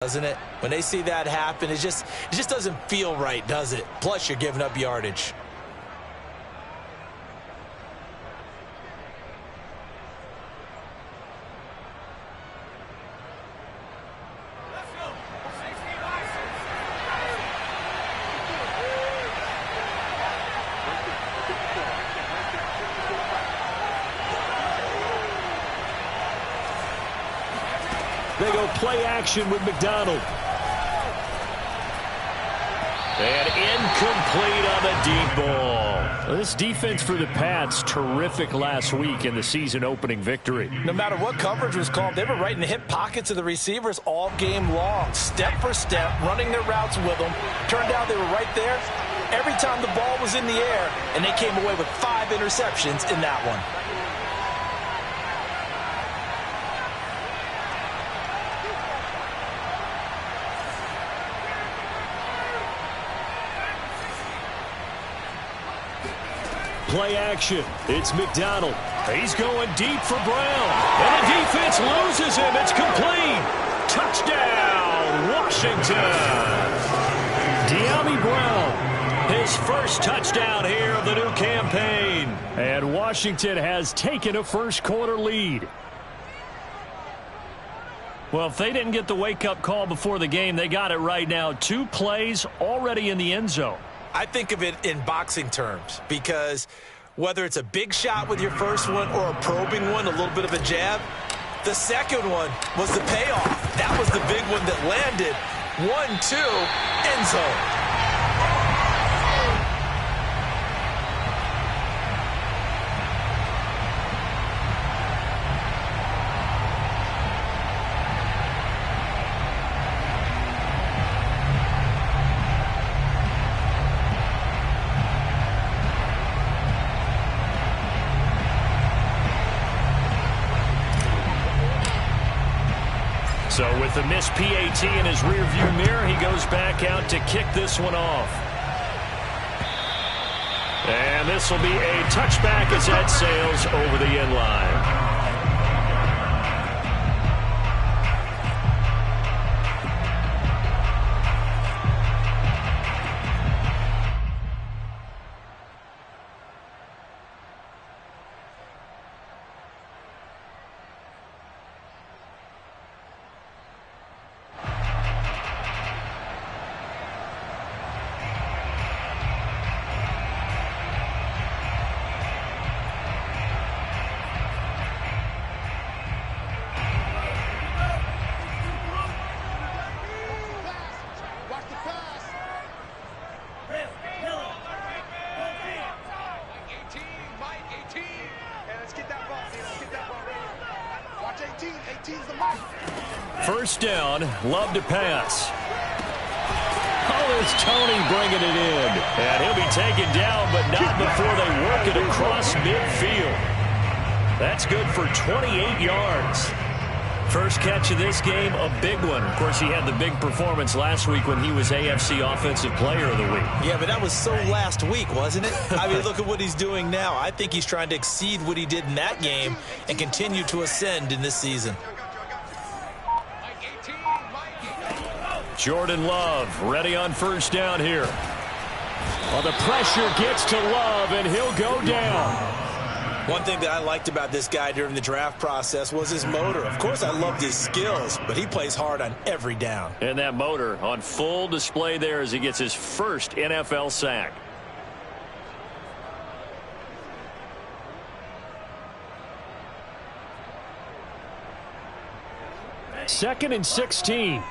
Doesn't it? When they see that happen, it just doesn't feel right, does it? Plus, you're giving up yardage. They go play action with McDonald. And incomplete on the deep ball. This defense for the Pats, terrific last week in the season-opening victory. No matter what coverage was called, they were right in the hip pockets of the receivers all game long. Step for step, running their routes with them. Turned out they were right there every time the ball was in the air, and they came away with 5 interceptions in that one. Play action. It's McDonald. He's going deep for Brown. And the defense loses him. It's complete. Touchdown, Washington. De'Ami Brown, his first touchdown here of the new campaign. And Washington has taken a first-quarter lead. Well, if they didn't get the wake-up call before the game, they got it right now. 2 plays already in the end zone. I think of it in boxing terms because whether it's a big shot with your first one or a probing one, a little bit of a jab, the second one was the payoff. That was the big one that landed. 1-2, end zone. So with the missed PAT in his rearview mirror, he goes back out to kick this one off. And this will be a touchback as that sails over the end line. First down, Love to pass. Oh, there's Tony bringing it in. And he'll be taken down, but not before they work it across midfield. That's good for 28 yards. First catch of this game, a big one. Of course, he had the big performance last week when he was AFC Offensive Player of the Week. Yeah, but that was so last week, wasn't it? I mean, look at what he's doing now. I think he's trying to exceed what he did in that game and continue to ascend in this season. Jordan Love ready on first down here. Well, the pressure gets to Love, and he'll go down. One thing that I liked about this guy during the draft process was his motor. Of course, I loved his skills, but he plays hard on every down. And that motor on full display there as he gets his first NFL sack. Second and 16.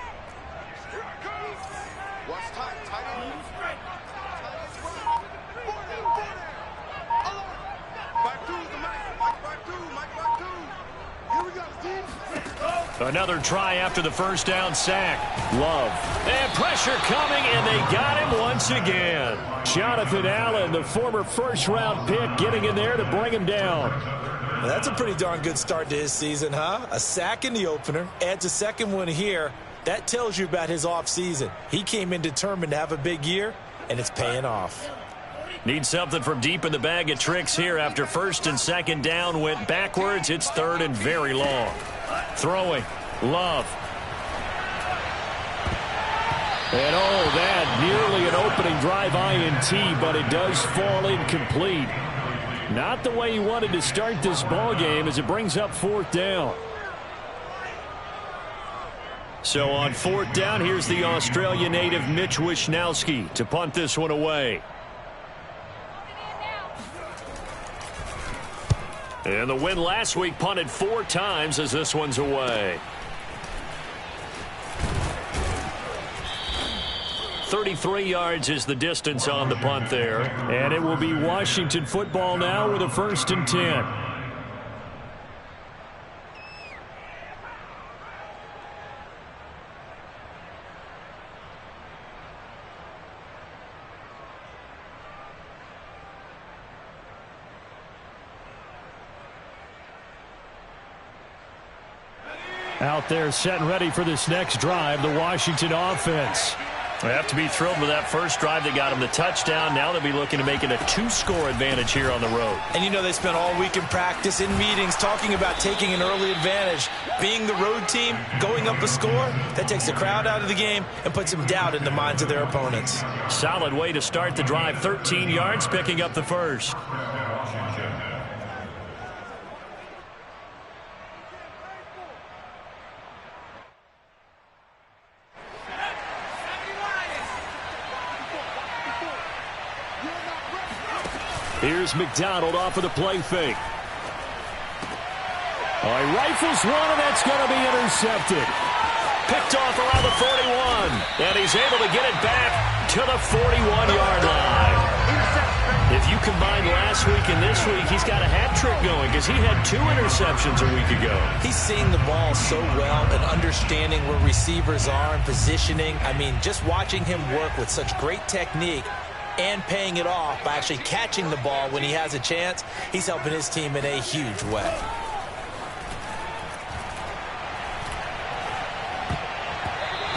Another try after the first down sack. Love. And pressure coming, and they got him once again. Jonathan Allen, the former first-round pick, getting in there to bring him down. Well, that's a pretty darn good start to his season, huh? A sack in the opener, adds a second one here. That tells you about his offseason. He came in determined to have a big year, and it's paying off. Need something from deep in the bag of tricks here after first and second down went backwards. It's third and very long. Throwing. Love. And oh, that nearly an opening drive INT, but it does fall incomplete. Not the way he wanted to start this ball game as it brings up 4th down. So on 4th down, here's the Australia native Mitch Wishnowski to punt this one away. And the win last week punted 4 times as this one's away. 33 yards is the distance on the punt there. And it will be Washington football now with a 1st and 10. Out there set and ready for this next drive, the Washington offense. They have to be thrilled with that first drive that got them the touchdown. Now they'll be looking to make it a 2-score advantage here on the road. And you know they spent all week in practice, in meetings, talking about taking an early advantage. Being the road team, going up a score, that takes the crowd out of the game and puts some doubt in the minds of their opponents. Solid way to start the drive. 13 yards, picking up the first. Here's McDonald off of the play fake. All right, rifles one, and that's going to be intercepted. Picked off around the 41, and he's able to get it back to the 41-yard line. If you combine last week and this week, he's got a hat trick going because he had 2 interceptions a week ago. He's seeing the ball so well and understanding where receivers are and positioning. I mean, just watching him work with such great technique and paying it off by actually catching the ball when he has a chance, he's helping his team in a huge way.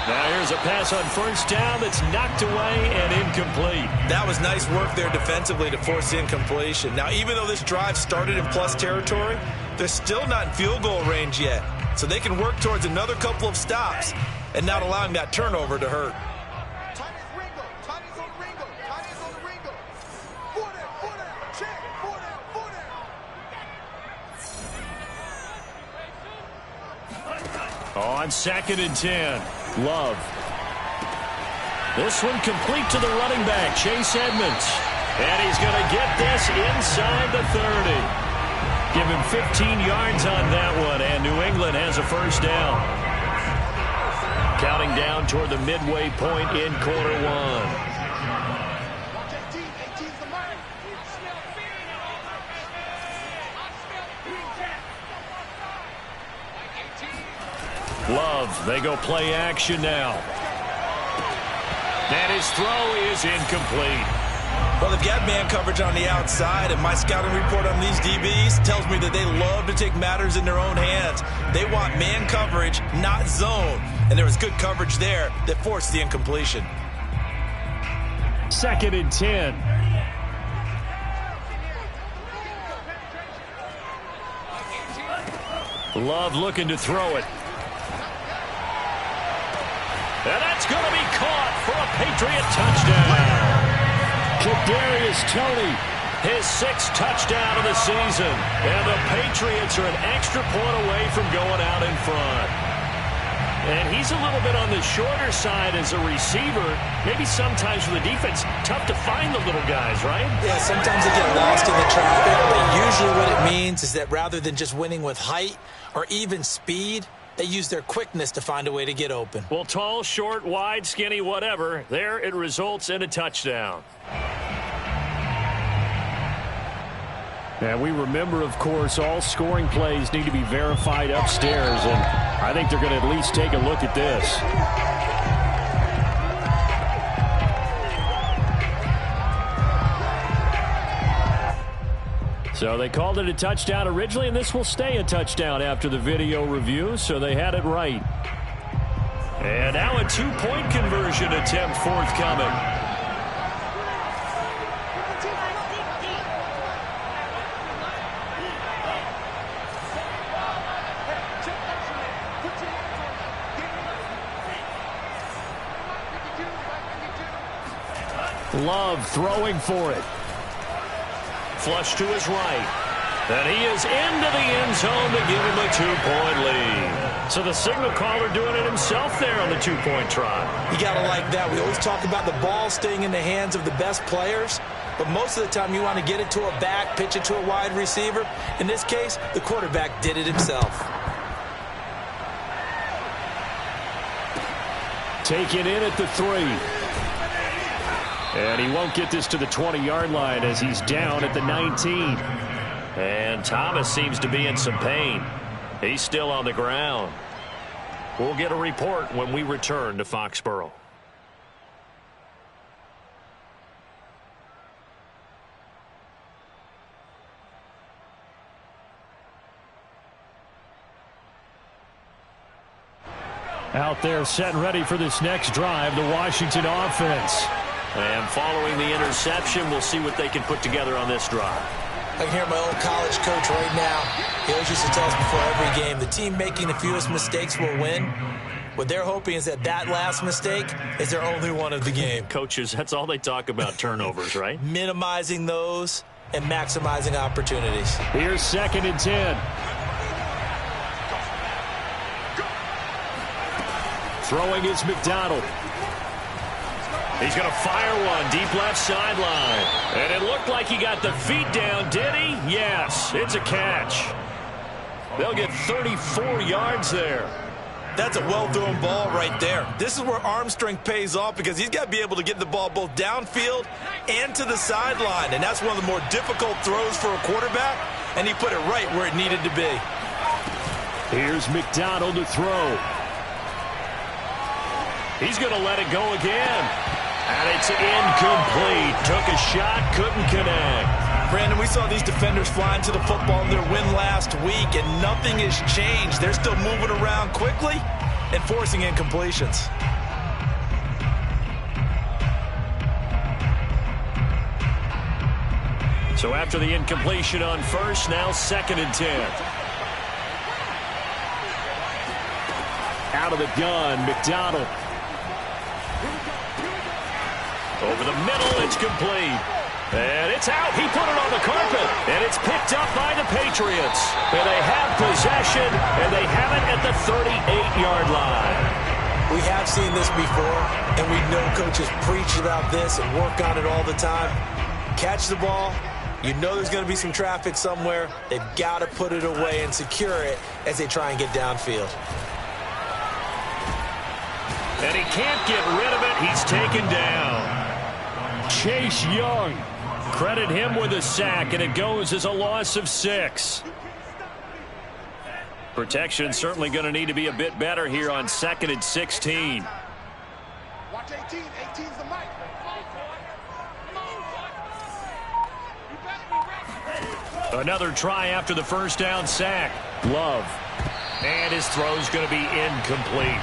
Now here's a pass on 1st down that's knocked away and incomplete. That was nice work there defensively to force the incompletion. Now, even though this drive started in plus territory, they're still not in field goal range yet. So they can work towards another couple of stops and not allowing that turnover to hurt. On 2nd and 10, Love. This one complete to the running back, Chase Edmonds. And he's going to get this inside the 30. Give him 15 yards on that one, and New England has a 1st down. Counting down toward the midway point in quarter 1. Love, they go play action now. And his throw is incomplete. Well, they've got man coverage on the outside, and my scouting report on these DBs tells me that they love to take matters in their own hands. They want man coverage, not zone. And there was good coverage there that forced the incompletion. 2nd and 10. Love looking to throw it. And that's going to be caught for a Patriot touchdown. Kadarius Toney, his 6th touchdown of the season. And the Patriots are an extra point away from going out in front. And he's a little bit on the shorter side as a receiver. Maybe sometimes for the defense, tough to find the little guys, right? Yeah, sometimes they get lost in the traffic. But usually what it means is that rather than just winning with height or even speed, they use their quickness to find a way to get open. Well, tall, short, wide, skinny, whatever. There it results in a touchdown. And we remember, of course, all scoring plays need to be verified upstairs, and I think they're going to at least take a look at this. So they called it a touchdown originally, and this will stay a touchdown after the video review, so they had it right. And now a 2-point conversion attempt forthcoming. Love throwing for it. Flush to his right. And he is into the end zone to give him a 2-point lead. So the signal caller doing it himself there on the 2-point try. You got to like that. We always talk about the ball staying in the hands of the best players, but most of the time you want to get it to a back, pitch it to a wide receiver. In this case, the quarterback did it himself. Taken in at the 3. And he won't get this to the 20-yard line as he's down at the 19. And Thomas seems to be in some pain. He's still on the ground. We'll get a report when we return to Foxborough. Out there set and ready for this next drive, the Washington offense. And following the interception, we'll see what they can put together on this drive. I can hear my old college coach right now. He always used to tell us before every game, the team making the fewest mistakes will win. What they're hoping is that last mistake is their only one of the game. Coaches, that's all they talk about, turnovers, right? Minimizing those and maximizing opportunities. Here's 2nd and 10. Throwing is McDonald. He's going to fire one deep left sideline. And it looked like he got the feet down, did he? Yes, it's a catch. They'll get 34 yards there. That's a well-thrown ball right there. This is where arm strength pays off because he's got to be able to get the ball both downfield and to the sideline. And that's one of the more difficult throws for a quarterback. And he put it right where it needed to be. Here's McDonald to throw. He's going to let it go again. And it's incomplete. Took a shot, couldn't connect. Brandon, we saw these defenders flying to the football in their win last week, and nothing has changed. They're still moving around quickly and forcing incompletions. So after the incompletion on first, now 2nd and 10. Out of the gun, McDonald. Over the middle, it's complete. And it's out. He put it on the carpet. And it's picked up by the Patriots. And they have possession, and they have it at the 38-yard line. We have seen this before, and we know coaches preach about this and work on it all the time. Catch the ball. You know there's going to be some traffic somewhere. They've got to put it away and secure it as they try and get downfield. And he can't get rid of it. He's taken down. Chase Young. Credit him with a sack, and it goes as a loss of 6. Protection certainly going to need to be a bit better here on 2nd and 16. Watch 18. 18's the mic. Another try after the first down sack. Love. And his throw's going to be incomplete.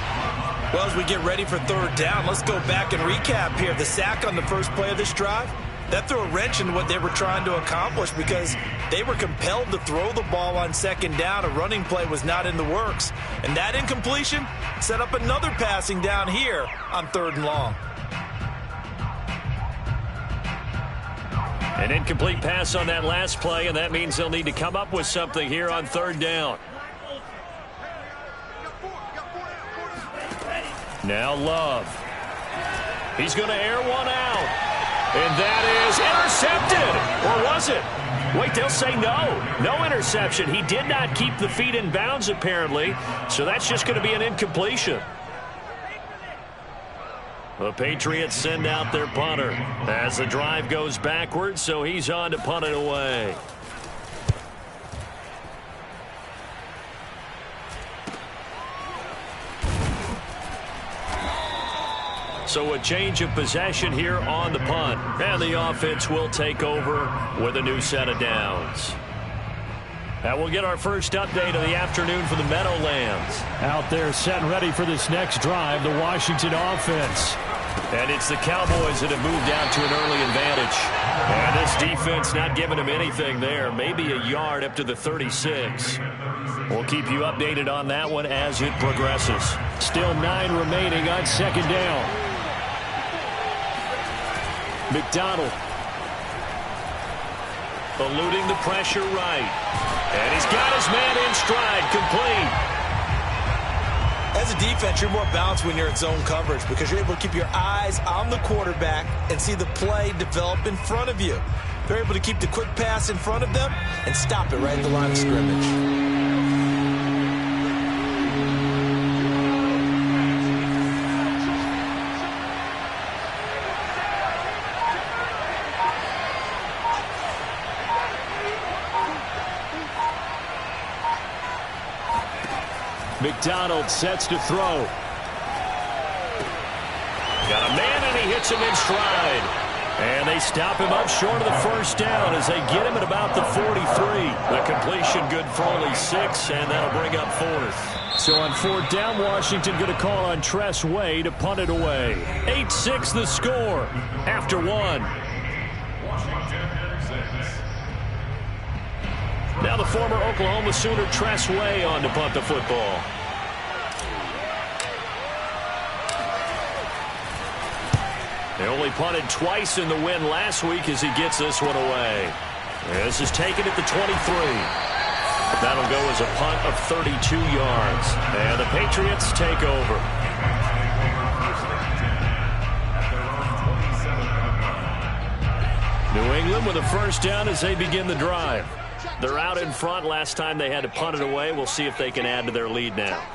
Well, as we get ready for 3rd down, let's go back and recap here. The sack on the first play of this drive, that threw a wrench in what they were trying to accomplish because they were compelled to throw the ball on 2nd down. A running play was not in the works. And that incompletion set up another passing down here on 3rd and long. An incomplete pass on that last play, and that means they'll need to come up with something here on 3rd down. Now Love. He's going to air one out. And that is intercepted. Or was it? Wait, they'll say no. No interception. He did not keep the feet in bounds, apparently. So that's just going to be an incompletion. The Patriots send out their punter as the drive goes backwards, so he's on to punt it away. So a change of possession here on the punt. And the offense will take over with a new set of downs. And we'll get our first update of the afternoon for the Meadowlands. Out there set and ready for this next drive, the Washington offense. And it's the Cowboys that have moved out to an early advantage. And this defense not giving them anything there. Maybe a yard up to the 36. We'll keep you updated on that one as it progresses. Still 9 remaining on 2nd down. McDonald. Eluding the pressure right. And he's got his man in stride, complete. As a defense, you're more balanced when you're in zone coverage because you're able to keep your eyes on the quarterback and see the play develop in front of you. They're able to keep the quick pass in front of them and stop it right at the line of scrimmage. McDonald sets to throw. Got a man, and he hits him in stride. And they stop him up short of the first down as they get him at about the 43. The completion good for only 6, and that'll bring up 4th. So on 4th down, Washington going to call on Tress Way to punt it away. 8-6 the score after 1. Now the former Oklahoma Sooner Tress Way on to punt the football. They only punted twice in the win last week as he gets this one away. This is taken at the 23. That'll go as a punt of 32 yards. And the Patriots take over. New England with a first down as they begin the drive. They're out in front. Last time they had to punt it away. We'll see if they can add to their lead now.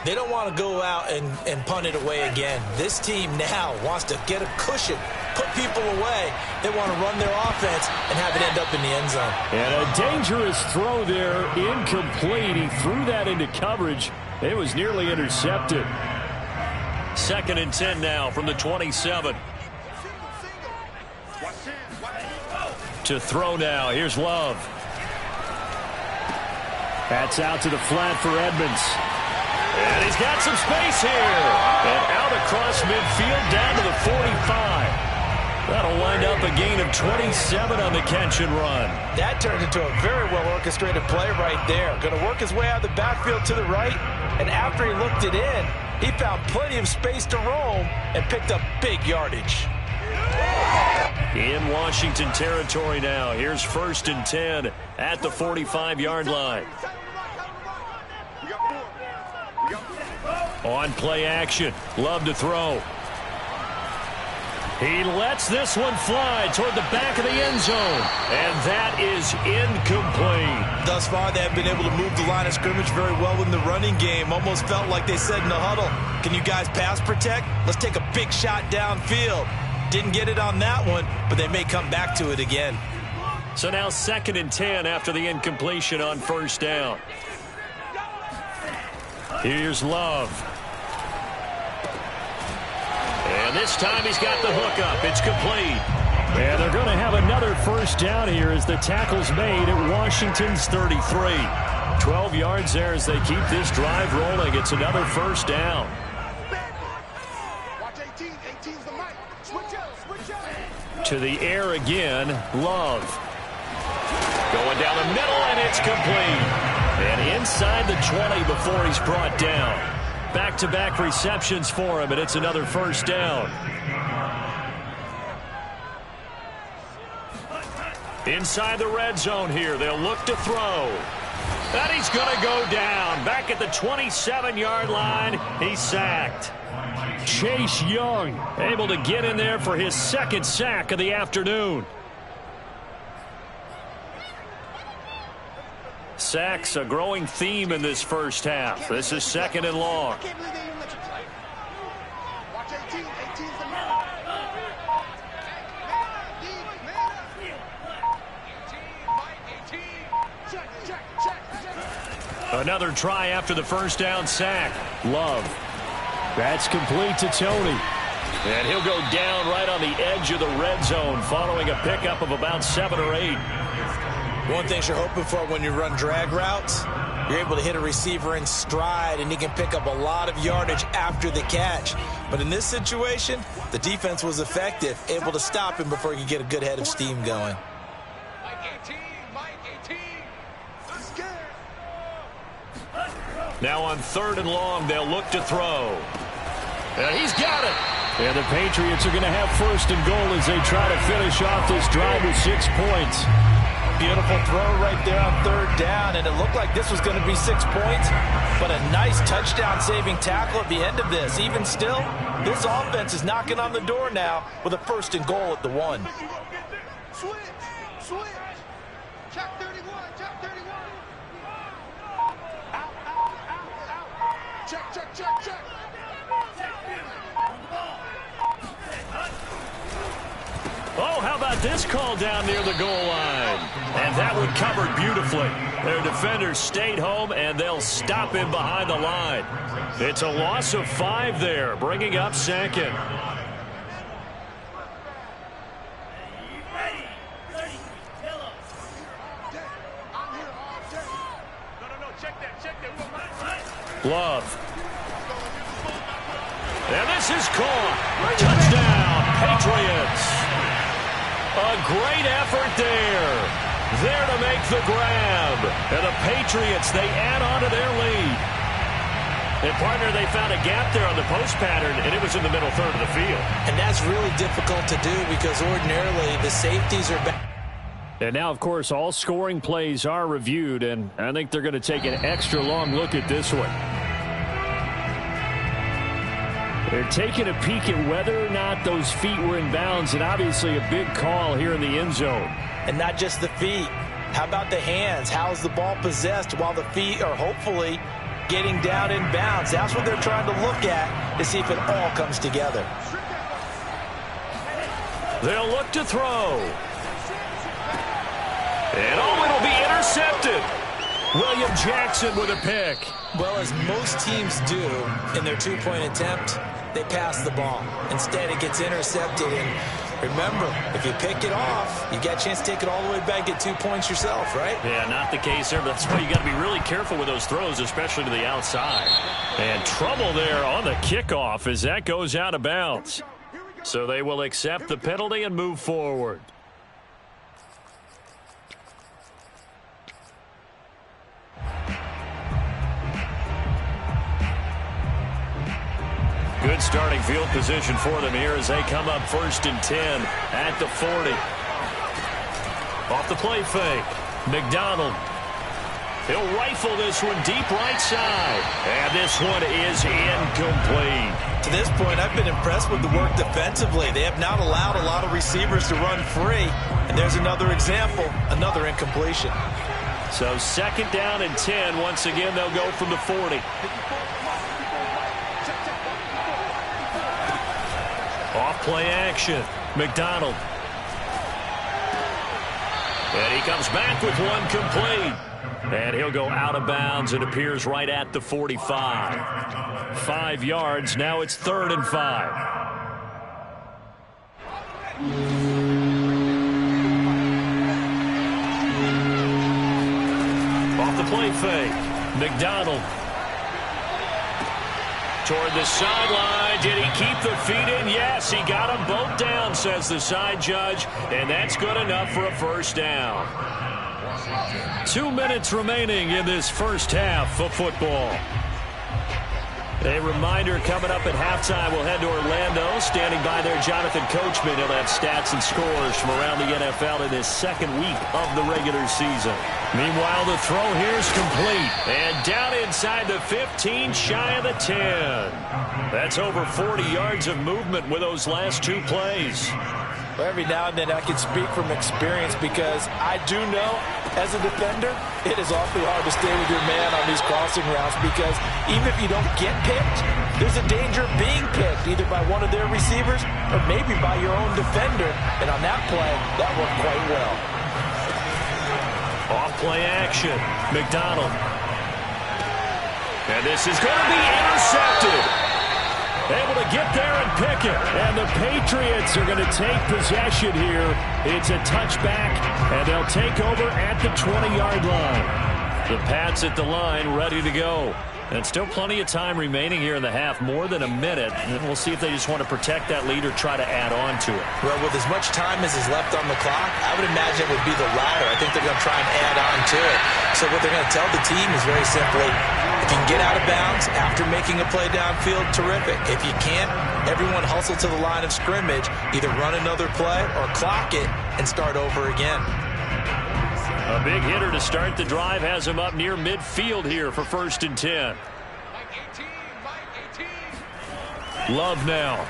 They don't want to go out and punt it away again. This team now wants to get a cushion, put people away. They want to run their offense and have it end up in the end zone. And a dangerous throw there, incomplete. He threw that into coverage. It was nearly intercepted. 2nd and 10 now from the 27. To throw now. Here's Love. That's out to the flat for Edmonds. And he's got some space here. And out across midfield down to the 45. That'll wind up a gain of 27 on the catch and run. That turned into a very well-orchestrated play right there. Going to work his way out of the backfield to the right. And after he looked it in, he found plenty of space to roam and picked up big yardage. In Washington territory now. Here's 1st and 10 at the 45-yard line. On play action. Love to throw. He lets this one fly toward the back of the end zone. And that is incomplete. Thus far, they have been able to move the line of scrimmage very well in the running game. Almost felt like they said in the huddle, can you guys pass protect? Let's take a big shot downfield. Didn't get it on that one, but they may come back to it again. So now 2nd and 10 after the incompletion on 1st down. Here's Love. And this time he's got the hook up. It's complete. And they're going to have another first down here as the tackle's made at Washington's 33. 12 yards there as they keep this drive rolling. It's another first down. Watch 18. 18's the mic. Switch out. To the air again. Love. Going down the middle, and it's complete. And inside the 20 before he's brought down. Back-to-back receptions for him, and it's another first down. Inside the red zone here, they'll look to throw. And he's going to go down. Back at the 27-yard line, he's sacked. Chase Young able to get in there for his 2nd sack of the afternoon. Sacks a growing theme in this first half. This is 2nd and long. Watch 18. 18's the mic. Another try after the first down sack. Love. That's complete to Tony. And he'll go down right on the edge of the red zone following a pickup of about 7 or 8. One thing you're hoping for when you run drag routes, you're able to hit a receiver in stride, and he can pick up a lot of yardage after the catch. But in this situation, the defense was effective, able to stop him before he could get a good head of steam going. Now on 3rd and long, they'll look to throw. And he's got it. And the Patriots are going to have first and goal as they try to finish off this drive with 6 points. Beautiful throw right there on third down, and it looked like this was going to be 6 points, but a nice touchdown-saving tackle at the end of this. Even still, this offense is knocking on the door now with a first and goal at the 1. Switch. Check 31. Out. Check. Oh, how about this call down near the goal line? And that one covered beautifully. Their defenders stayed home, and they'll stop him behind the line. It's a loss of 5 there, bringing up second. Love. And this is caught. Touchdown, Patriots. A great effort there. There to make the grab. And the Patriots, they add on to their lead. And, partner, they found a gap there on the post pattern, and it was in the middle third of the field. And that's really difficult to do because ordinarily the safeties are back. And now, of course, all scoring plays are reviewed, and I think they're going to take an extra long look at this one. They're taking a peek at whether or not those feet were in bounds, and obviously a big call here in the end zone. And not just the feet. How about the hands? How is the ball possessed while the feet are hopefully getting down in bounds? That's what they're trying to look at to see if it all comes together. They'll look to throw. And it'll be intercepted. William Jackson with a pick. Well, as most teams do in their two-point attempt, they pass the ball. Instead, it gets intercepted. And remember, if you pick it off, you got a chance to take it all the way back, get 2 points yourself, right? Yeah, not the case there, but that's why you got to be really careful with those throws, especially to the outside. And trouble there on the kickoff as that goes out of bounds. So they will accept the penalty and move forward. Good starting field position for them here as they come up 1st and 10 at the 40. Off the play fake. McDonald. He'll rifle this one deep right side. And this one is incomplete. To this point, I've been impressed with the work defensively. They have not allowed a lot of receivers to run free. And there's another example, another incompletion. So 2nd down and 10. Once again, they'll go from the 40. Off play action. McDonald. And he comes back with one complete. And he'll go out of bounds. It appears right at the 45. 5 yards. Now it's 3rd and 5. Off the play fake. McDonald. Toward the sideline. Did he keep the feet in? Yes, he got them both down, says the side judge. And that's good enough for a first down. 2 minutes remaining in this first half of football. A reminder coming up at halftime, we'll head to Orlando. Standing by there, Jonathan Coachman. He'll have stats and scores from around the NFL in his 2nd week of the regular season. Meanwhile, the throw here is complete. And down inside the 15, shy of the 10. That's over 40 yards of movement with those last 2 plays. Well, every now and then I can speak from experience because I do know, as a defender, it is awfully hard to stay with your man on these crossing routes because even if you don't get picked, there's a danger of being picked either by one of their receivers or maybe by your own defender. And on that play, that worked quite well. Off play action. McDonald. And this is going to be intercepted. Able to get there and pick it. And the Patriots are going to take possession here. It's a touchback, and they'll take over at the 20-yard line. The Pats at the line ready to go. And still plenty of time remaining here in the half, more than a minute. And we'll see if they just want to protect that lead or try to add on to it. Well, with as much time as is left on the clock, I would imagine it would be the latter. I think they're going to try and add on to it. So what they're going to tell the team is very simply, If you can get out of bounds after making a play downfield, terrific. If you can't, everyone hustle to the line of scrimmage, either run another play or clock it and start over again. A big hitter to start the drive has him up near midfield here for 1st and 10. Love now.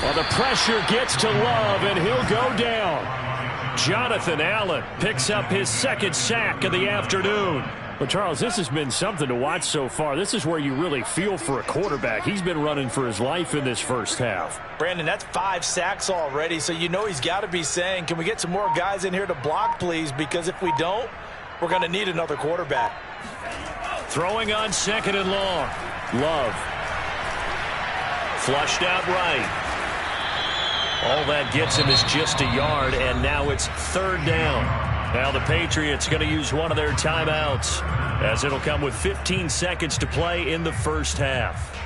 Well, the pressure gets to Love, and he'll go down. Jonathan Allen picks up his 2nd sack of the afternoon. Well, Charles, this has been something to watch so far. This is where you really feel for a quarterback. He's been running for his life in this first half. Brandon, that's 5 sacks already, so you know he's got to be saying, can we get some more guys in here to block, please? Because if we don't, we're going to need another quarterback. Throwing on 2nd and long. Love. Flushed out right. All that gets him is just a yard, and now it's 3rd down. Now the Patriots going to use one of their timeouts, as it'll come with 15 seconds to play in the first half.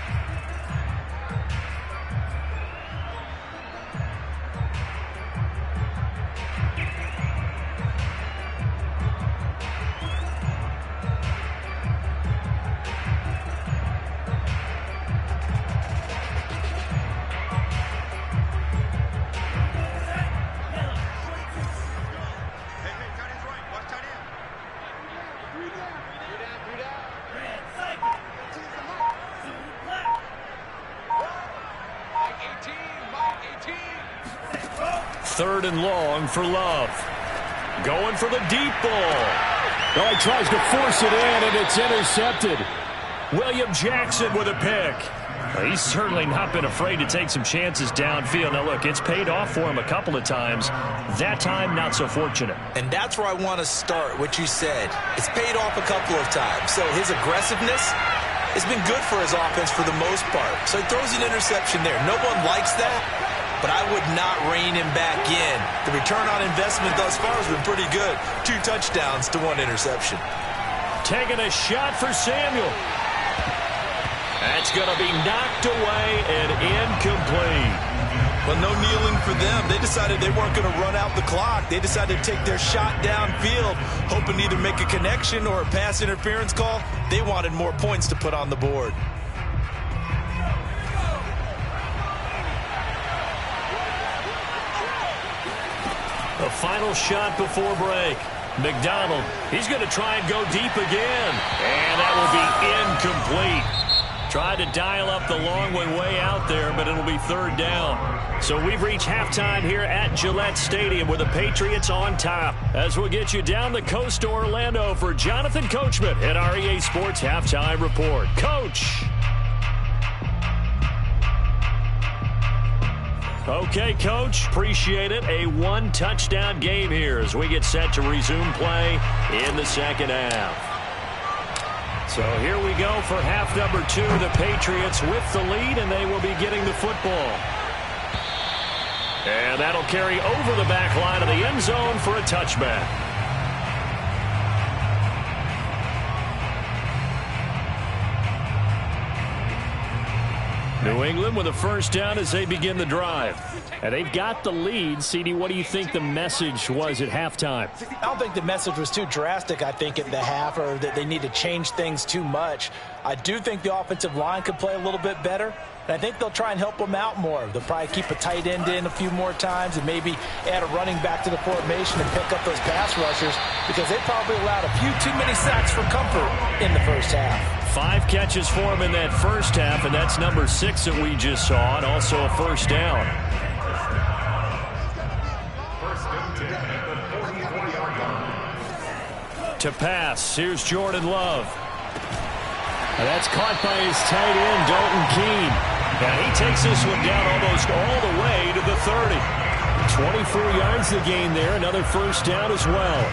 Third and long for Love. Going for the deep ball. Oh, he tries to force it in, and it's intercepted. William Jackson with a pick. He's certainly not been afraid to take some chances downfield. Now, look, it's paid off for him a couple of times. That time, not so fortunate. And that's where I want to start, what you said. It's paid off a couple of times. So his aggressiveness has been good for his offense for the most part. So he throws an interception there. No one likes that, but I would not rein him back in. The return on investment thus far has been pretty good. 2 touchdowns to 1 interception. Taking a shot for Samuel. That's going to be knocked away and incomplete. Well, no kneeling for them. They decided they weren't going to run out the clock. They decided to take their shot downfield, hoping to either make a connection or a pass interference call. They wanted more points to put on the board. The final shot before break. McDonald, he's going to try and go deep again. And that will be incomplete. Tried to dial up the long one way out there, but it'll be 3rd down. So we've reached halftime here at Gillette Stadium with the Patriots on top. As we'll get you down the coast to Orlando for Jonathan Coachman at our EA Sports Halftime Report. Coach. Okay, Coach, appreciate it. A 1-touchdown game here as we get set to resume play in the second half. So here we go for half number 2. The Patriots with the lead, and they will be getting the football. And that'll carry over the back line of the end zone for a touchback. New England with a 1st down as they begin the drive. And they've got the lead. CD, what do you think the message was at halftime? I don't think the message was too drastic, I think, at the half, or that they need to change things too much. I do think the offensive line could play a little bit better, and I think they'll try and help them out more. They'll probably keep a tight end in a few more times and maybe add a running back to the formation and pick up those pass rushers, because they probably allowed a few too many sacks for comfort in the first half. 5 catches for him in that first half, and that's number 6 that we just saw, and also a 1st down. To pass, here's Jordan Love. And that's caught by his tight end, Dalton Keene. And he takes this one down almost all the way to the 30. 24 yards to gain there, another 1st down as well.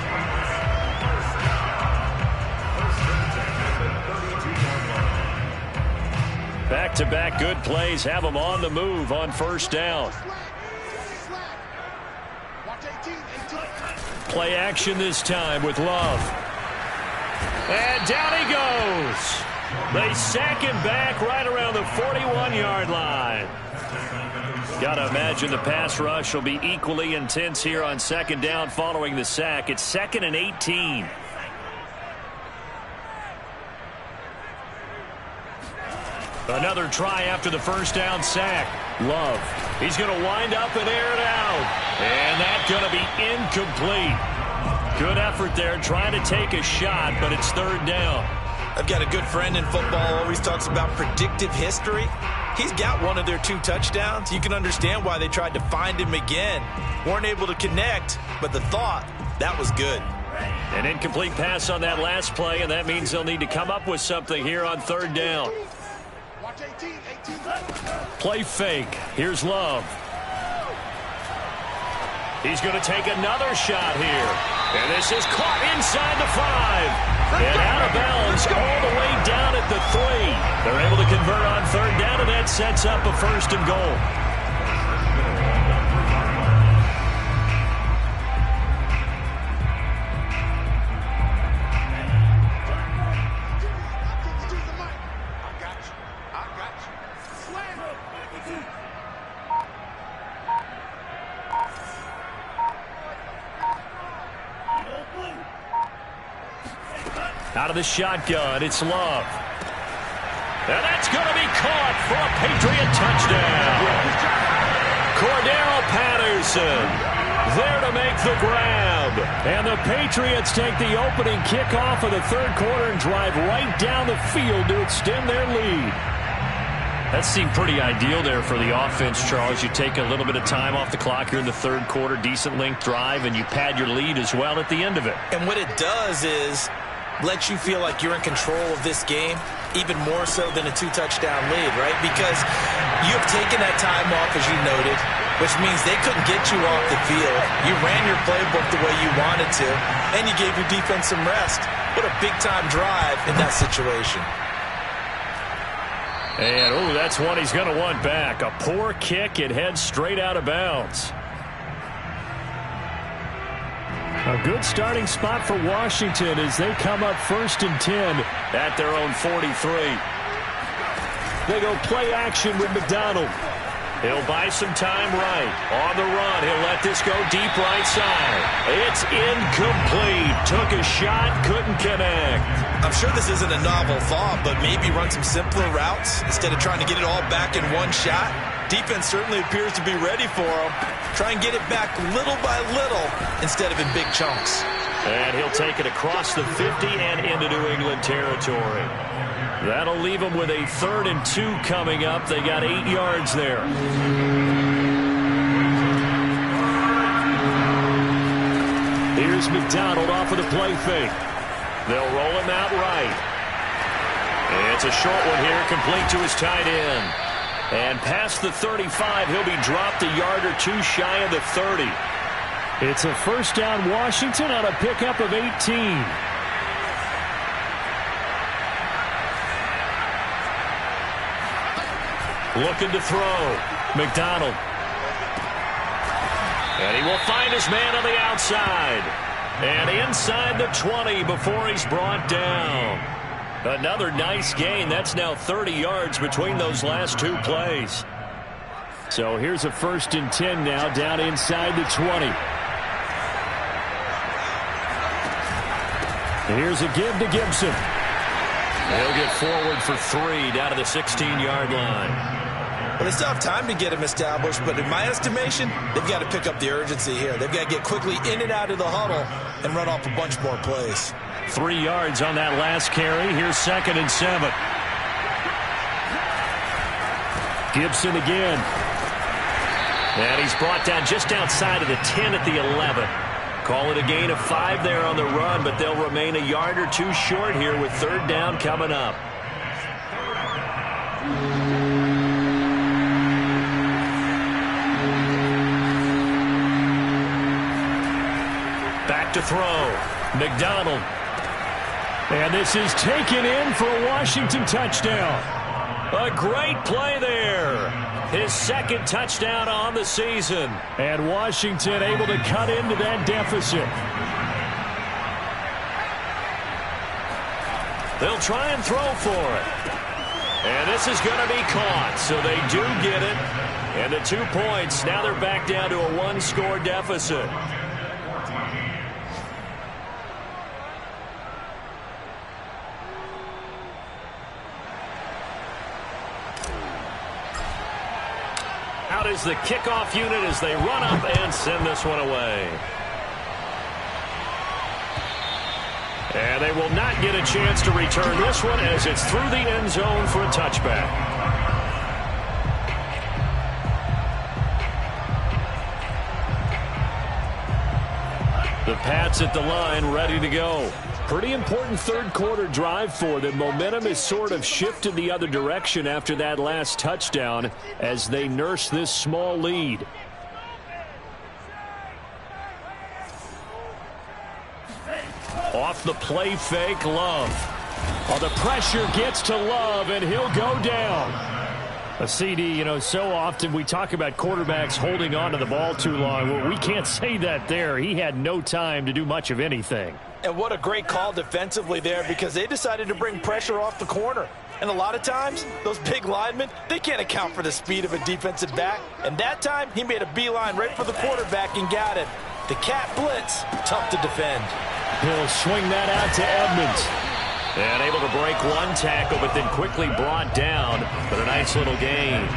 Back-to-back good plays have them on the move on 1st down. Play action this time with Love. And down he goes. They sack him back right around the 41-yard line. Got to imagine the pass rush will be equally intense here on 2nd down following the sack. It's 2nd and 18. Another try after the first down sack. Love. He's going to wind up and air it out. And that's going to be incomplete. Good effort there trying to take a shot, but it's third down. I've got a good friend in football, always talks about predictive history. He's got one of their 2 touchdowns. You can understand why they tried to find him again. Weren't able to connect, but the thought, that was good. An incomplete pass on that last play, and that means they'll need to come up with something here on third down. Watch 18. Play fake. Here's Love. He's going to take another shot here. And this is caught inside the 5. And out of bounds all the way down at the 3. They're able to convert on third down, and that sets up a first and goal. Out of the shotgun, it's Love. And that's going to be caught for a Patriot touchdown. Cordero Patterson there to make the grab. And the Patriots take the opening kickoff of the third quarter and drive right down the field to extend their lead. That seemed pretty ideal there for the offense, Charles. You take a little bit of time off the clock here in the third quarter, decent length drive, and you pad your lead as well at the end of it. And what it does is let you feel like you're in control of this game, even more so than a 2-touchdown lead, right? Because you have taken that time off, as you noted, which means they couldn't get you off the field. You ran your playbook the way you wanted to, and you gave your defense some rest. What a big-time drive in that situation. And, oh, that's one he's going to want back. A poor kick. It heads straight out of bounds. A good starting spot for Washington as they come up 1st and 10 at their own 43. They go play action with McDonald. He'll buy some time right. On the run, he'll let this go deep right side. It's incomplete. Took a shot, couldn't connect. I'm sure this isn't a novel thought, but maybe run some simpler routes instead of trying to get it all back in one shot. Defense certainly appears to be ready for him. Try and get it back little by little instead of in big chunks. And he'll take it across the 50 and into New England territory. That'll leave them with a 3rd and 2 coming up. They got 8 yards there. Here's McDonald off of the play fake. They'll roll him out right. And it's a short one here, complete to his tight end. And past the 35, he'll be dropped a yard or 2 shy of the 30. It's a first down Washington on a pickup of 18. Looking to throw. McDonald. And he will find his man on the outside. And inside the 20 before he's brought down. Another nice gain. That's now 30 yards between those last 2 plays. So here's a 1st and 10 now down inside the 20. And here's a give to Gibson. He'll get forward for 3 down to the 16-yard line. Well, they still have time to get him established, but in my estimation, they've got to pick up the urgency here. They've got to get quickly in and out of the huddle and run off a bunch more plays. 3 yards on that last carry. Here's 2nd and 7. Gibson again. And he's brought down just outside of the 10 at the 11. Call it a gain of 5 there on the run, but they'll remain a yard or 2 short here with 3rd down coming up. Back to throw. McDonald. And this is taken in for a Washington touchdown. A great play there. His 2nd touchdown on the season. And Washington able to cut into that deficit. They'll try and throw for it. And this is going to be caught. So they do get it. And the 2 points. Now they're back down to a 1-score deficit. Out is the kickoff unit as they run up and send this one away. And they will not get a chance to return this one as it's through the end zone for a touchback. The Pats at the line ready to go. Pretty important third quarter drive for them. Momentum is sort of shifted the other direction after that last touchdown as they nurse this small lead. Off the play fake, Love. Oh, the pressure gets to Love, and he'll go down. A CD, you know, so often we talk about quarterbacks holding on to the ball too long. Well, we can't say that there. He had no time to do much of anything. And what a great call defensively there, because they decided to bring pressure off the corner. And a lot of times, those big linemen, they can't account for the speed of a defensive back. And that time, he made a beeline right for the quarterback and got it. The cat blitz, tough to defend. He'll swing that out to Edmonds. And able to break one tackle, but then quickly brought down. But a nice little gain.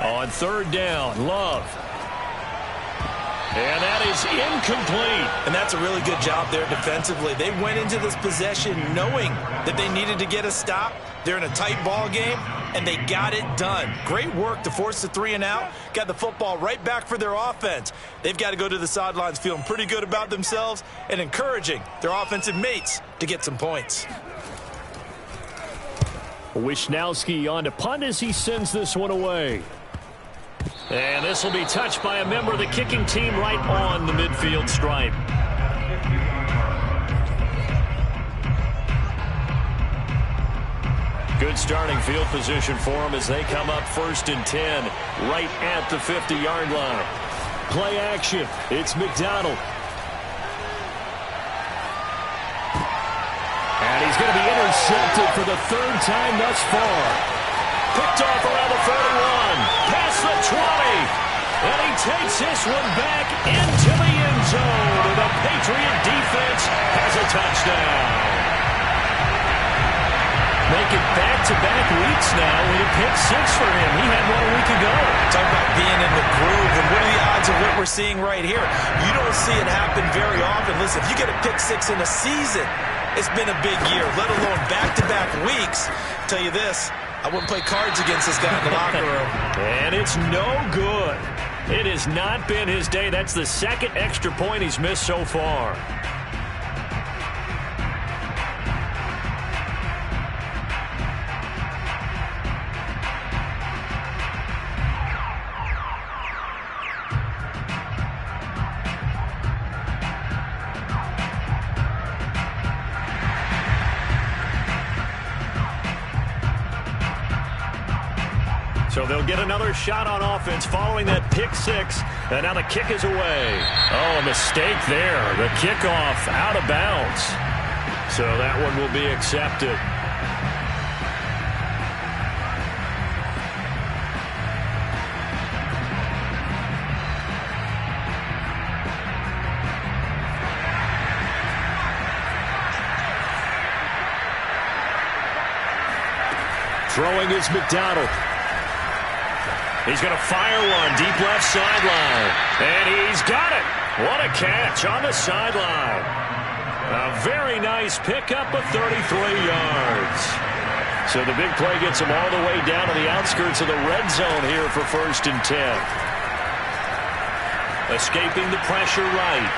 On third down, Love. And that is incomplete. And that's a really good job there defensively. They went into this possession knowing that they needed to get a stop. They're in a tight ball game, and they got it done. Great work to force the 3 and out. Got the football right back for their offense. They've got to go to the sidelines feeling pretty good about themselves and encouraging their offensive mates to get some points. Wisnowski on to punt as he sends this one away. And this will be touched by a member of the kicking team right on the midfield stripe. Good starting field position for them as they come up 1st and 10 right at the 50-yard line. Play action. It's McDonald. And he's going to be intercepted for the 3rd time thus far. Picked off around the 41. Past the 20. And he takes this one back into the end zone. And the Patriot defense has a touchdown. Make it back-to-back weeks now with a pick 6 for him. He had one a week ago. Talk about being in the groove, and what are the odds of what we're seeing right here? You don't see it happen very often. Listen, if you get a pick 6 in a season, it's been a big year, let alone back-to-back weeks. I'll tell you this, I wouldn't play cards against this guy in the locker room. And it's no good. It has not been his day. That's the 2nd extra point he's missed so far. So they'll get another shot on offense following that pick 6. And now the kick is away. Oh, a mistake there. The kickoff out of bounds. So that one will be accepted. Throwing is McDonald. He's going to fire one deep left sideline. And he's got it. What a catch on the sideline. A very nice pickup of 33 yards. So the big play gets him all the way down to the outskirts of the red zone here for 1st and 10. Escaping the pressure right.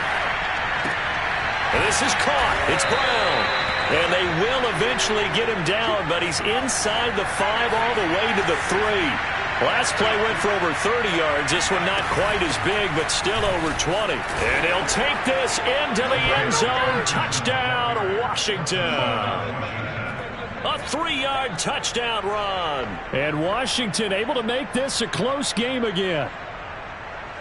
And this is caught. It's Brown. And they will eventually get him down, but he's inside the 5 all the way to the 3. Last play went for over 30 yards. This one not quite as big, but still over 20. And he'll take this into the end zone. Touchdown, Washington. A 3-yard touchdown run. And Washington able to make this a close game again.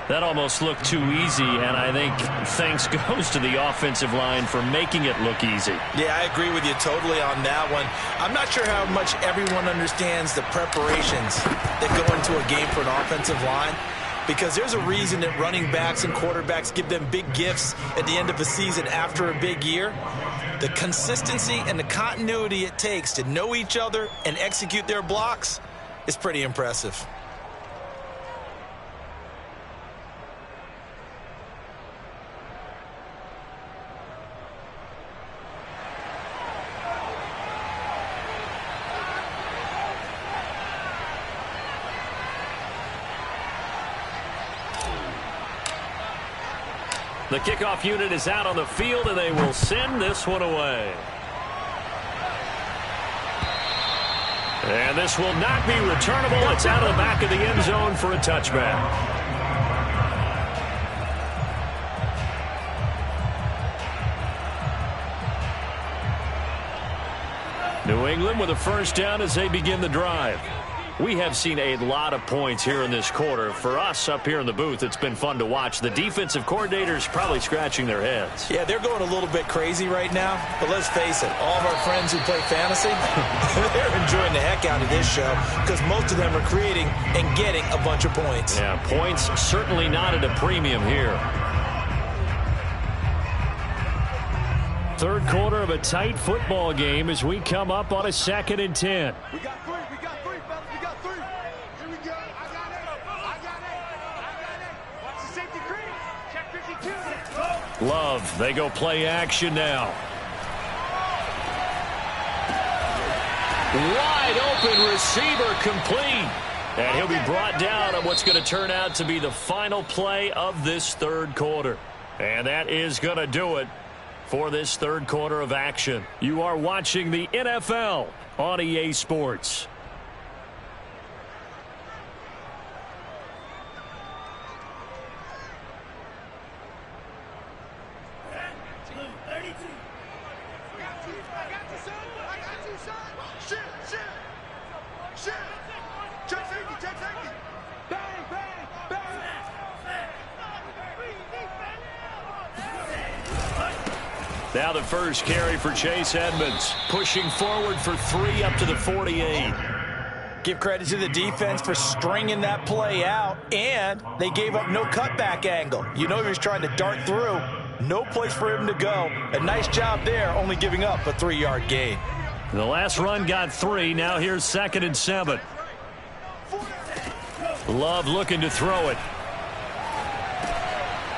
That almost looked too easy, and I think thanks goes to the offensive line for making it look easy. Yeah, I agree with you totally on that one. I'm not sure how much everyone understands the preparations that go into a game for an offensive line. because there's a reason that running backs and quarterbacks give them big gifts at the end of a season after a big year. The consistency and the continuity it takes to know each other and execute their blocks is pretty impressive. The kickoff unit is out on the field, and they will send this one away. And this will not be returnable. It's out of the back of the end zone for a touchback. New England with a first down as they begin the drive. We have seen a lot of points here in this quarter. For us up here in the booth, it's been fun to watch. The defensive coordinators probably scratching their heads. Yeah, they're going a little bit crazy right now. But let's face it, all of our friends who play fantasy, they're enjoying the heck out of this show because most of them are creating and getting a bunch of points. Yeah, points certainly not at a premium here. Third quarter of a tight football game as we come up on a 2nd and 10. We got three, fellas. We got three. Here we go. I got it. Watch the safety creep. Check 52. Love, they go play action now. Wide open receiver complete. And he'll be brought down on what's going to turn out to be the final play of this third quarter. And that is going to do it for this third quarter of action. You are watching the NFL on EA Sports. Now the first carry for Chase Edmonds. Pushing forward for 3 up to the 48. Give credit to the defense for stringing that play out, and they gave up no cutback angle. You know he was trying to dart through. No place for him to go. A nice job there, only giving up a 3-yard gain. The last run got 3. Now here's 2nd and 7. Love looking to throw it.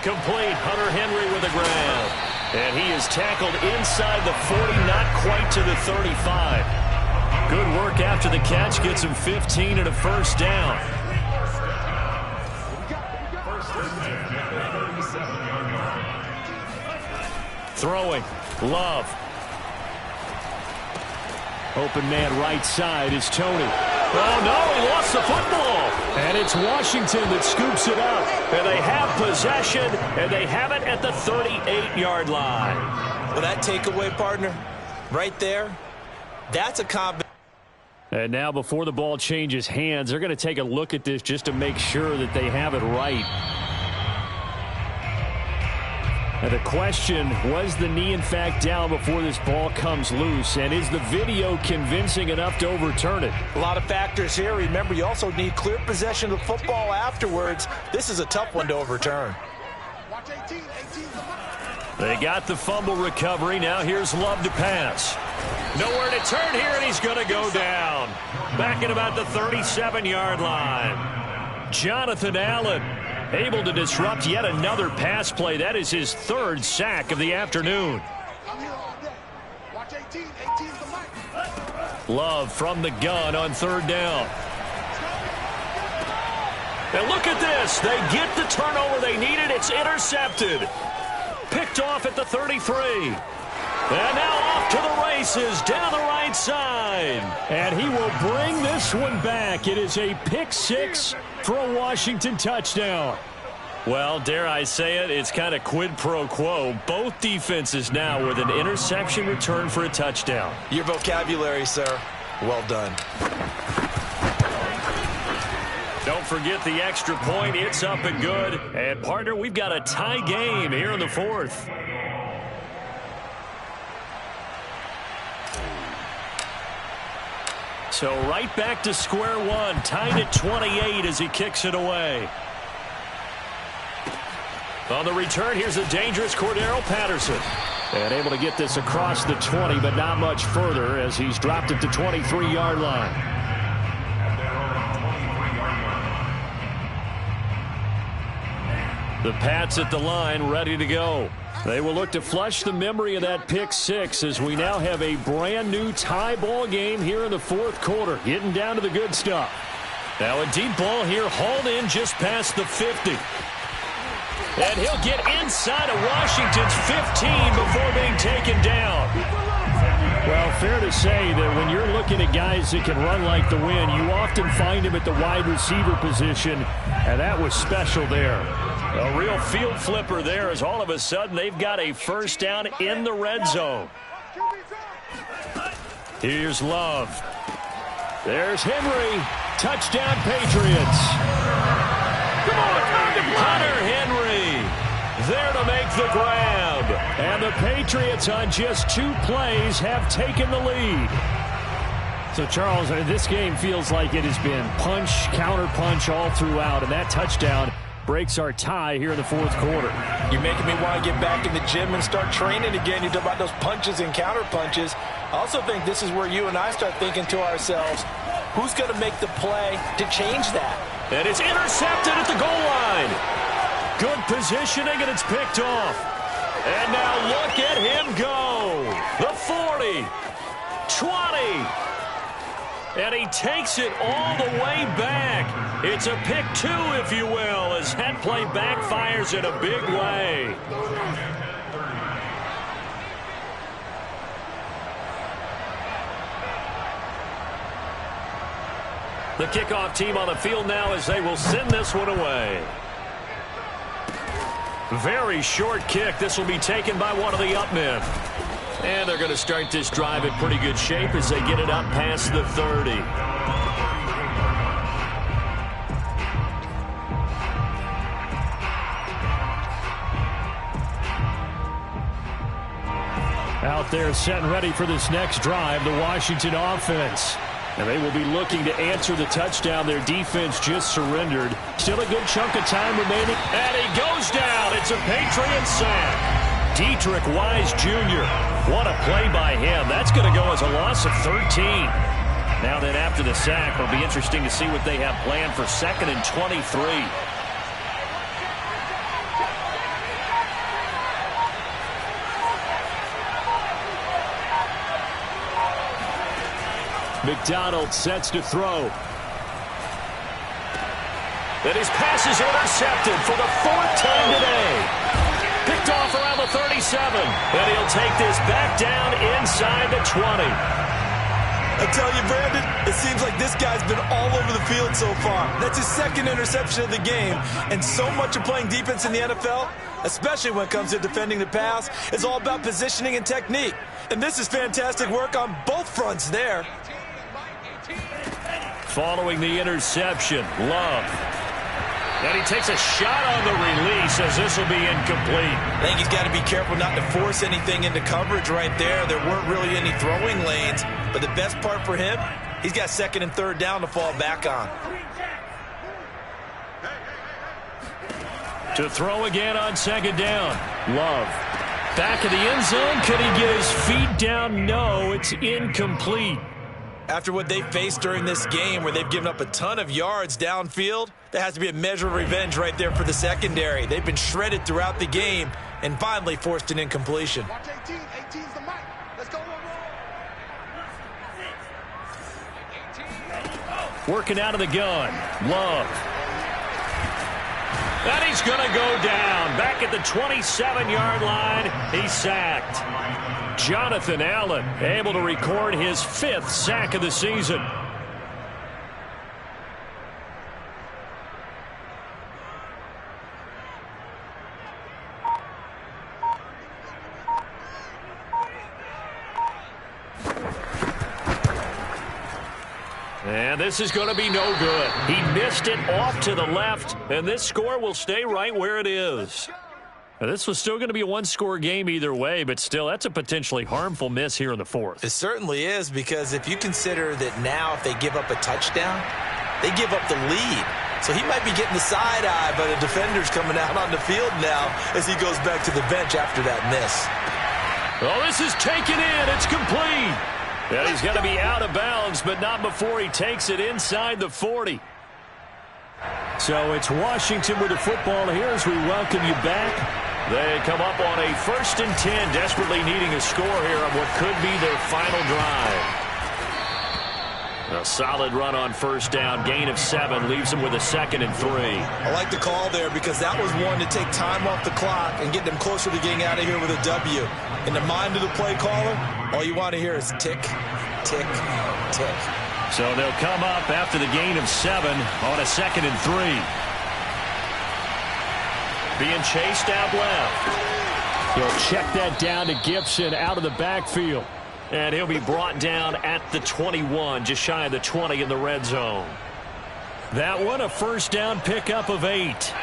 Complete. Hunter Henry with a grab. And he is tackled inside the 40, not quite to the 35. Good work after the catch. Gets him 15 and a first down. Throwing. Love. Open man right side is Tony. Oh, no, he lost the football. And it's Washington that scoops it up. And they have possession, and they have it at the 38-yard line. Well, that takeaway, partner, right there, that's a combination. And now before the ball changes hands, they're going to take a look at this just to make sure that they have it right. And the question, was the knee in fact down before this ball comes loose? And is the video convincing enough to overturn it? A lot of factors here. Remember, you also need clear possession of the football afterwards. This is a tough one to overturn. Watch 18. 18's the mark. They got the fumble recovery. Now here's Love to pass. Nowhere to turn here, and he's going to go down. Back at about the 37-yard line. Jonathan Allen able to disrupt yet another pass play. That is his 3rd sack of the afternoon. I'm here all day. Watch 18. 18's the mark. Love from the gun on 3rd down. And look at this. They get the turnover they needed. It's intercepted. Picked off at the 33. And now off to the races down the right side. And he will bring this one back. It is a pick 6 for a Washington touchdown. Well, dare I say it, it's kind of quid pro quo. Both defenses now with an interception return for a touchdown. Your vocabulary, sir. Well done. Don't forget the extra point. It's up and good. And, partner, we've got a tie game here in the 4th. So right back to square one. Tied at 28 as he kicks it away. On the return, here's a dangerous Cordero Patterson. And able to get this across the 20, but not much further as he's dropped it to 23-yard line. The Pats at the line, ready to go. They will look to flush the memory of that pick six as we now have a brand new tie ball game here in the fourth quarter, getting down to the good stuff. Now a deep ball here, hauled in just past the 50. And he'll get inside of Washington's 15 before being taken down. Well, fair to say that when you're looking at guys that can run like the wind, you often find him at the wide receiver position, and that was special there. A real field flipper there as all of a sudden they've got a first down in the red zone. Here's Love. There's Henry. Touchdown, Patriots. Come on, time to play. Hunter Henry there to make the grab. And the Patriots on just 2 plays have taken the lead. So, Charles, this game feels like it has been punch, counter punch all throughout, and that touchdown breaks our tie here in the fourth quarter. You're making me want to get back in the gym and start training again. You talk about those punches and counter punches. I also think this is where you and I start thinking to ourselves, who's going to make the play to change that? And it's intercepted at the goal line. Good positioning, and it's picked off. And now look at him go. The 40, 20. And he takes it all the way back. It's a pick 2, if you will, as that play backfires in a big way. The kickoff team on the field now as they will send this one away. Very short kick. This will be taken by one of the up men. And they're going to start this drive in pretty good shape as they get it up past the 30. Out there set and ready for this next drive, the Washington offense. And they will be looking to answer the touchdown their defense just surrendered. Still a good chunk of time remaining. And he goes down. It's a Patriot sack. Dietrich Wise Jr. What a play by him. That's going to go as a loss of 13. Now then, after the sack, it'll be interesting to see what they have planned for 2nd and 23. McDonald sets to throw. And his pass is intercepted for the 4th time today. Picked off around the 37. And he'll take this back down inside the 20. I tell you, Brandon, it seems like this guy's been all over the field so far. That's his 2nd interception of the game. And so much of playing defense in the NFL, especially when it comes to defending the pass, is all about positioning and technique. And this is fantastic work on both fronts there. Following the interception, Love. And he takes a shot on the release as this will be incomplete. I think he's got to be careful not to force anything into coverage right there. There weren't really any throwing lanes. But the best part for him, he's got 2nd and 3rd down to fall back on. To throw again on 2nd down. Love. Back of the end zone. Could he get his feet down? No, it's incomplete. After what they faced during this game where they've given up a ton of yards downfield, there has to be a measure of revenge right there for the secondary. They've been shredded throughout the game and finally forced an incompletion. Watch 18. 18's the mic. Let's go. Working out of the gun. Love. And he's going to go down. Back at the 27-yard line. He's sacked. Jonathan Allen able to record his 5th sack of the season. And this is going to be no good. He missed it off to the left, and this score will stay right where it is. Now, this was still going to be a one-score game either way, but still, that's a potentially harmful miss here in the 4th. It certainly is, because if you consider that now if they give up a touchdown, they give up the lead. So he might be getting the side eye, but a defender's coming out on the field now as he goes back to the bench after that miss. Oh, this is taken in. It's complete. And he's going to be out of bounds, but not before he takes it inside the 40. So it's Washington with the football here as we welcome you back. They come up on a 1st and 10, desperately needing a score here on what could be their final drive. A solid run on 1st down, gain of 7, leaves them with a 2nd and 3. I like the call there because that was one to take time off the clock and get them closer to getting out of here with a W. In the mind of the play caller, all you want to hear is tick, tick, tick. So they'll come up after the gain of 7 on a 2nd and 3. Being chased out left. He'll check that down to Gibson out of the backfield. And he'll be brought down at the 21, just shy of the 20 in the red zone. That one a 1st down pickup of 8.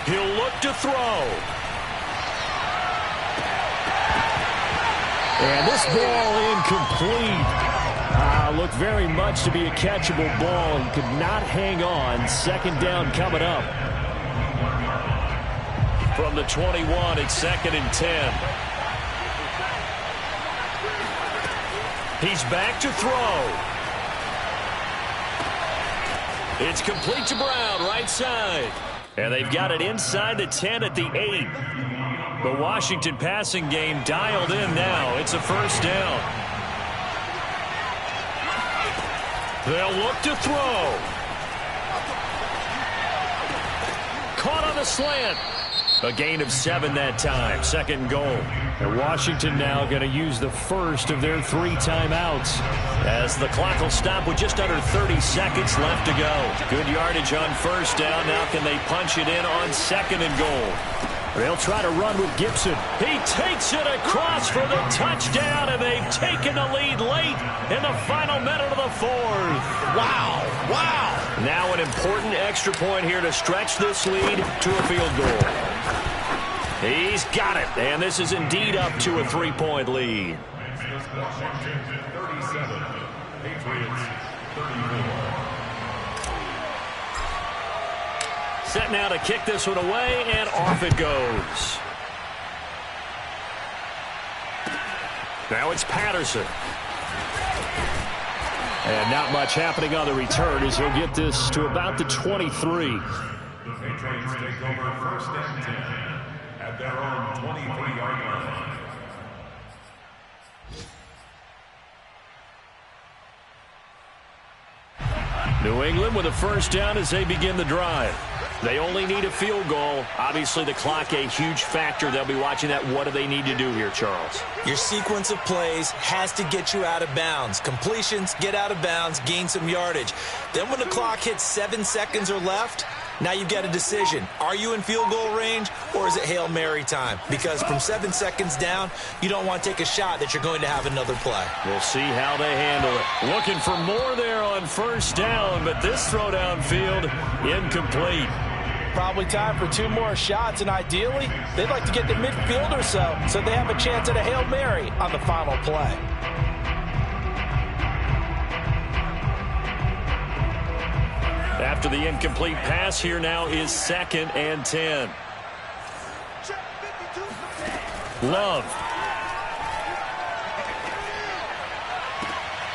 He'll look to throw. And this ball incomplete. Looked very much to be a catchable ball and could not hang on. 2nd down coming up. From the 21, it's 2nd and 10. He's back to throw. It's complete to Brown, right side. And they've got it inside the 10 at the 8. The Washington passing game dialed in now. It's a 1st down. They'll look to throw. Caught on the slant. A gain of 7 that time. 2nd goal. And Washington now going to use the first of their 3 timeouts. As the clock will stop with just under 30 seconds left to go. Good yardage on 1st down. Now can they punch it in on 2nd and goal? They'll try to run with Gibson. He takes it across for the touchdown, and they've taken the lead late in the final minute of the 4th. Wow, wow. Now an important extra point here to stretch this lead to a field goal. He's got it, and this is indeed up to a 3-point lead. Washington 37, Patriots 34. Set now to kick this one away, and off it goes. Now it's Patterson. And not much happening on the return as he'll get this to about the 23. The Patriots take over 1st and 10 at their own 23-yard line. New England with a 1st down as they begin the drive. They only need a field goal. Obviously, the clock a huge factor. They'll be watching that. What do they need to do here, Charles? Your sequence of plays has to get you out of bounds. Completions, get out of bounds, gain some yardage. Then when the clock hits 7 seconds or left, now you've got a decision. Are you in field goal range, or is it Hail Mary time? Because from 7 seconds down, you don't want to take a shot that you're going to have another play. We'll see how they handle it. Looking for more there on 1st down, but this throw downfield, incomplete. Probably time for 2 more shots, and ideally, they'd like to get to midfield or so they have a chance at a Hail Mary on the final play. After the incomplete pass, here now is 2nd and 10. Love.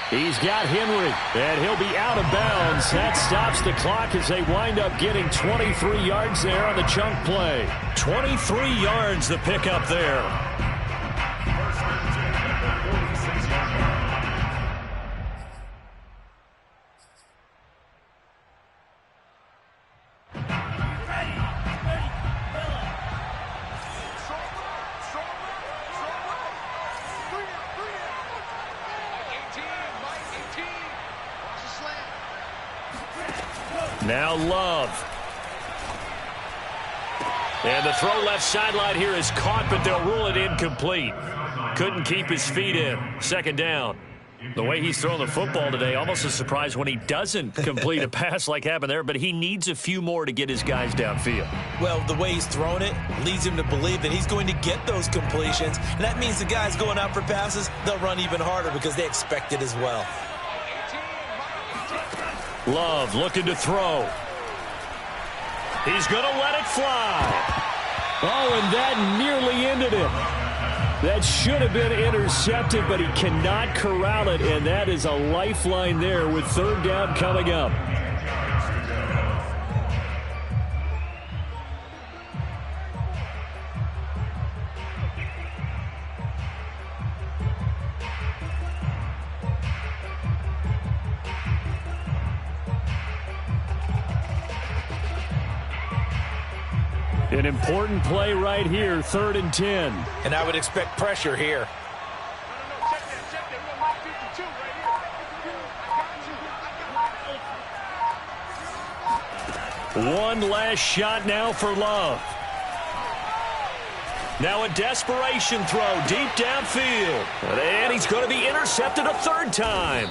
He's got Henry, and he'll be out of bounds. That stops the clock as they wind up getting 23 yards there on the chunk play. 23 yards the pickup there. Now Love. And the throw left sideline here is caught, but they'll rule it incomplete. Couldn't keep his feet in. 2nd down. The way he's throwing the football today, almost a surprise when he doesn't complete a pass like happened there, but he needs a few more to get his guys downfield. Well, the way he's thrown it leads him to believe that he's going to get those completions, and that means the guys going out for passes, they'll run even harder because they expect it as well. Love looking to throw. He's going to let it fly. Oh, and that nearly ended it. That should have been intercepted, but he cannot corral it, and that is a lifeline there with third down coming up. An important play right here, 3rd and 10. And I would expect pressure here. No, check that. We're Mike 52 right here. I got you. One last shot now for Love. Now a desperation throw deep downfield. And he's going to be intercepted a 3rd time.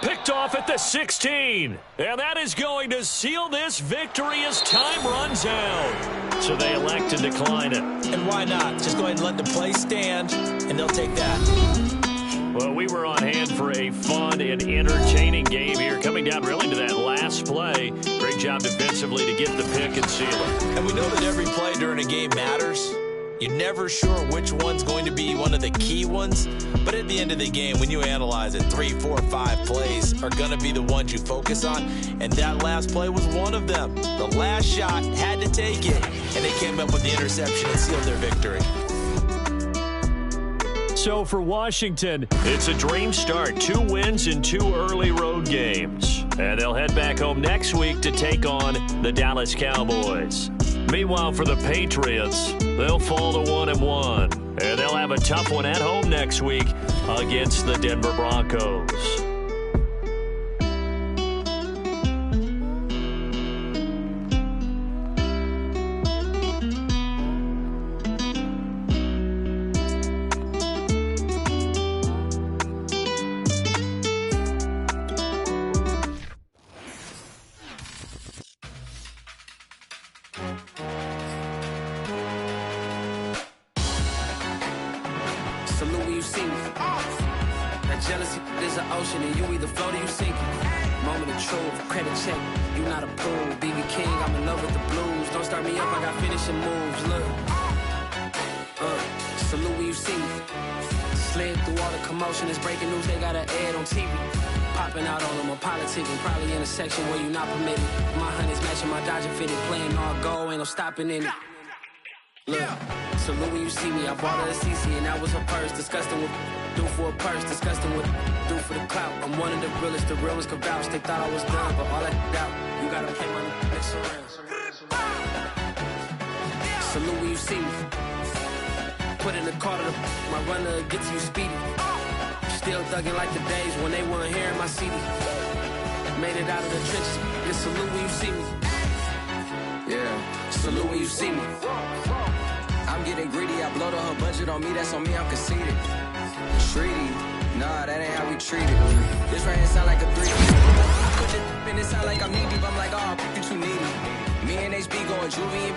Picked off at the 16. And that is going to seal this victory as time runs out. So they elect to decline it. And why not? Just go ahead and let the play stand, and they'll take that. Well, we were on hand for a fun and entertaining game here. Coming down really to that last play. Great job defensively to get the pick and seal it. And we know that every play during a game matters. You're never sure which one's going to be one of the key ones. But at the end of the game, when you analyze it, 3, 4, 5 plays are going to be the ones you focus on. And that last play was one of them. The last shot had to take it. And they came up with the interception and sealed their victory. So for Washington, it's a dream start. 2 wins in 2 early road games. And they'll head back home next week to take on the Dallas Cowboys. Meanwhile, for the Patriots, they'll fall to 1-1. And they'll have a tough one at home next week against the Denver Broncos. Salute when you see me. That jealousy is an ocean, and you either float or you sink. Moment of truth, credit check, you not approved. BB King, I'm in love with the blues. Don't start me up, I got finishing moves. Look, salute when you see me. Slid through all the commotion, it's breaking news, they got an ad on TV. Popping out on them, I'm politicking, probably in a section where you not permitted. My honey's matching my Dodger fitted, playing all go, ain't no stopping in it. Look, salute when you see me. I bought her a CC and that was her purse. Disgusting with do for a purse. Disgusting with do for the clout. I'm one of the realest. The realest could vouch. They thought I was done, but all that doubt. You gotta play my next around. Salute when you see me. Put in the car to my runner gets you speedy. Still thugging like the days when they weren't hearing my CD. Made it out of the trenches. Just salute when you see me. Yeah, salute when you see me. I'm getting greedy, I blow to her budget on me, that's on me, I'm conceited. Treaty, nah, that ain't how we treat it. This right here sound like a 3. I put it in, it sound like I'm knee deep, I'm like, oh, you too needy. Me and HB going juvie and